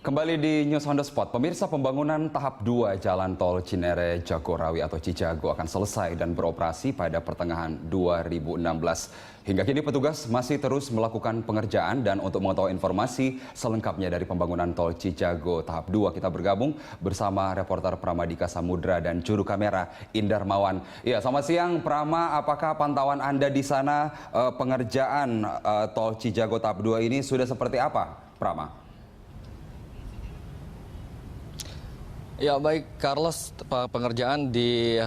Kembali di News on the Spot, pemirsa, pembangunan tahap 2 Jalan Tol Cinere Jagorawi atau Cijago akan selesai dan beroperasi pada pertengahan 2016. Hingga kini petugas masih terus melakukan pengerjaan, dan untuk mengetahui informasi selengkapnya dari pembangunan Tol Cijago tahap 2, kita bergabung bersama reporter Pramadika Samudra dan juru kamera Indar Mawan. Ya, selamat siang Prama, apakah pantauan Anda di sana pengerjaan Tol Cijago tahap 2 ini sudah seperti apa, Prama? Ya baik Carlos, pengerjaan di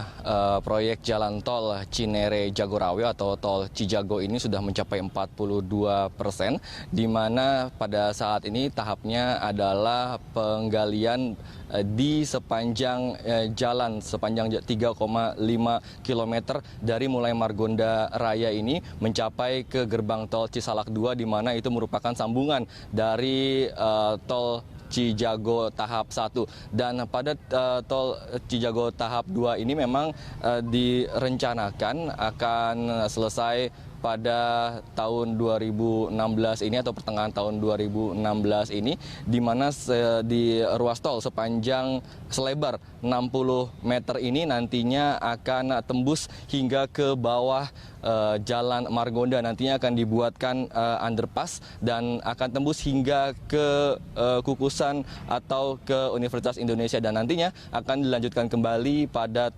proyek jalan tol Cinere Jagorawi atau tol Cijago ini sudah mencapai 42%, di mana pada saat ini tahapnya adalah penggalian di sepanjang jalan sepanjang 3,5 km dari mulai Margonda Raya ini mencapai ke gerbang tol Cisalak 2, di mana itu merupakan sambungan dari tol Cijago tahap 1. Dan pada tol Cijago tahap 2 ini memang direncanakan akan selesai pada tahun 2016 ini atau pertengahan tahun 2016 ini, di mana di ruas tol sepanjang selebar 60 meter ini nantinya akan tembus hingga ke bawah Jalan Margonda. Nantinya akan dibuatkan underpass dan akan tembus hingga ke Kukusan atau ke Universitas Indonesia, dan nantinya akan dilanjutkan kembali pada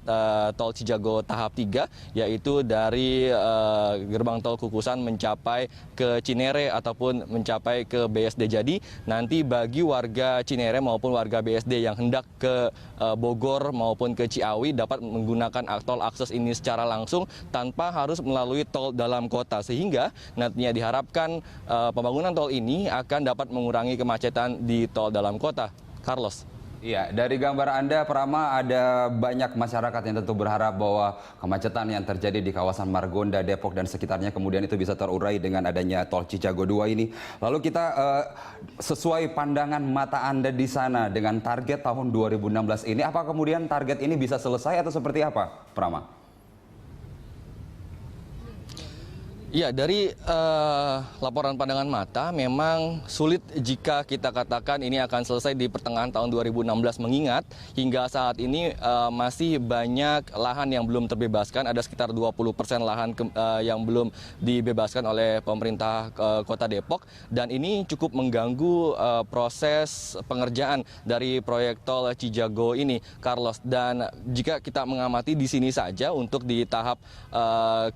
tol Cijago tahap 3, yaitu dari gerbang tol Kukusan mencapai ke Cinere ataupun mencapai ke BSD. Jadi nanti bagi warga Cinere maupun warga BSD yang hendak ke Bogor maupun ke Ciawi dapat menggunakan tol akses ini secara langsung tanpa harus melalui tol dalam kota, sehingga nantinya diharapkan pembangunan tol ini akan dapat mengurangi kemacetan di tol dalam kota. Carlos. Iya, dari gambar Anda, Prama, ada banyak masyarakat yang tentu berharap bahwa kemacetan yang terjadi di kawasan Margonda, Depok, dan sekitarnya kemudian itu bisa terurai dengan adanya Tol Cijago 2 ini. Lalu kita sesuai pandangan mata Anda di sana dengan target tahun 2016 ini, apa kemudian target ini bisa selesai atau seperti apa, Prama? Ya, dari laporan pandangan mata memang sulit jika kita katakan ini akan selesai di pertengahan tahun 2016, mengingat hingga saat ini masih banyak lahan yang belum terbebaskan. Ada sekitar 20% lahan yang belum dibebaskan oleh pemerintah Kota Depok, dan ini cukup mengganggu proses pengerjaan dari proyek tol Cijago ini, Carlos. Dan jika kita mengamati di sini saja untuk di tahap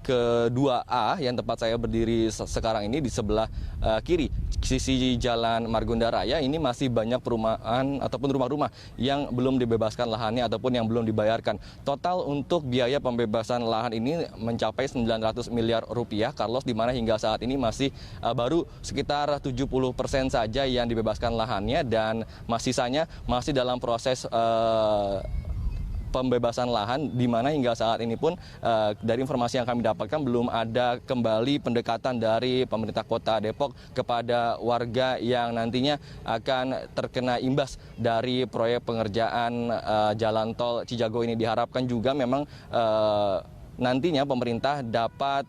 ke-2A yang tempat saya berdiri sekarang ini, di sebelah kiri sisi Jalan Margonda Raya ini masih banyak perumahan ataupun rumah-rumah yang belum dibebaskan lahannya ataupun yang belum dibayarkan. Total untuk biaya pembebasan lahan ini mencapai 900 miliar rupiah, Carlos, di mana hingga saat ini masih baru sekitar 70% saja yang dibebaskan lahannya, dan sisanya masih dalam proses pembebasan lahan, di mana hingga saat ini pun dari informasi yang kami dapatkan belum ada kembali pendekatan dari pemerintah Kota Depok kepada warga yang nantinya akan terkena imbas dari proyek pengerjaan jalan tol Cijago ini. Diharapkan juga memang nantinya pemerintah dapat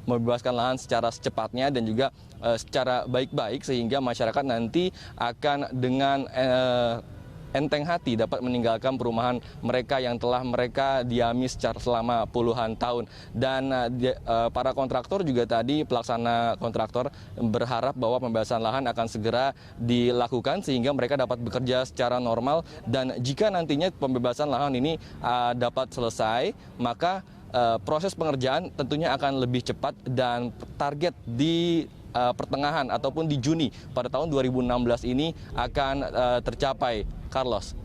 membebaskan lahan secara secepatnya dan juga secara baik-baik, sehingga masyarakat nanti akan dengan enteng hati dapat meninggalkan perumahan mereka yang telah mereka diami selama puluhan tahun. Dan para kontraktor juga tadi, pelaksana kontraktor, berharap bahwa pembebasan lahan akan segera dilakukan sehingga mereka dapat bekerja secara normal. Dan jika nantinya pembebasan lahan ini dapat selesai, maka proses pengerjaan tentunya akan lebih cepat, dan target di pertengahan ataupun di Juni pada tahun 2016 ini akan tercapai, Carlos.